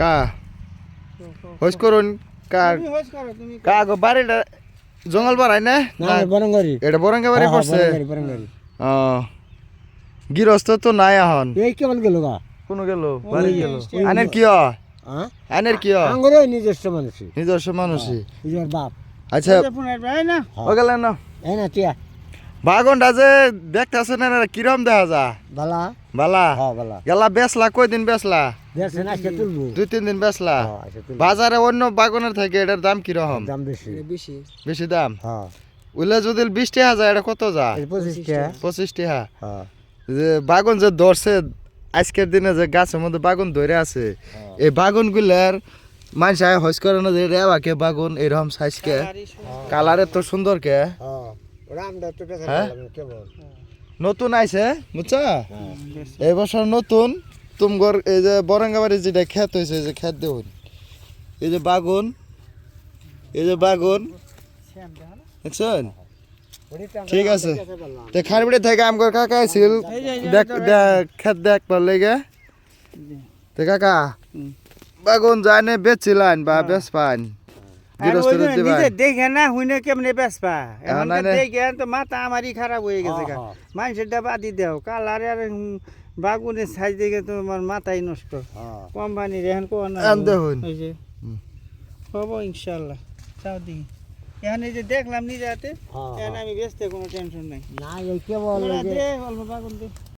কা হোস করুন কার কা গো বাড়িটা জঙ্গল বাড়াই না বরঙ্গারি এটা বরঙ্গা বাড়ি পড়ছে বরঙ্গারি ও গৃহস্থ তো নাই এখন এই কেমন গেল গা কোন গেল বাড়ি গেল আনের কি আনের কি আঙ্গুরে নিজস্ব মানুষই নিজস্ব মানুষই নিজের বাপ আচ্ছা ও গেলেন না এই না টিয়া বাগনটা যে দেখতেছে না কিরম দেখা যা বালা বালা বালা গেলা বেচলা কয়দিন বেচলা দেখছেন আজকে তুলবো 2-3 দিন বেচলা আজকে তুলবো বাজারে অন্য বাগনের থেকে এটার দাম কিরকম দাম বেশি বেশি দাম হ্যাঁ ওইলে যদি 20 টাকা যায় এটা কত যা 25 টাকা 25 টাকা হ্যাঁ যে বাগন যে ধরছে আজকের দিনে যে গাছের মধ্যে বাগন ধরে আছে এই বাগন গুলার মানুষ আয় হস করে না যে রেওয়াকে বাগন এরকম সাইজ কে কালারে তো সুন্দর কে রামদা তো বেচা কেবল নতুন আইছে বুঝছো এই বছর নতুন তুমগর এই যে বরঙ্গাবাড়ি যেটা ক্ষেত হয়েছে যে ক্ষেত দেখুন এই যে বাগুন দেখছেন ঠিক আছে তো খারবিড়ে থেকে আমগর কাকা আইছিল দেখ ক্ষেত দেখ পারলে গে তো কাকা বাগুন জানে বেচছিলেন বা বেচ পান দেখে না হুইনে কেমনে বেসপা এখন দেখে তো মাথা আমারই খারাপ হয়ে গেছে মানুষের ডাবা দি দেও কালার আর বাগুনের সাইজ দেখে তো আমার মাথাই নষ্ট কোম্পানির এখন কোন হবো ইনশাল্লাহ চাও দেখি এখন এই যে দেখলাম নিজে হাতে এখন আমি বেচতে কোনো টেনশন নাই না এই কেবল অল্প বাগুন দে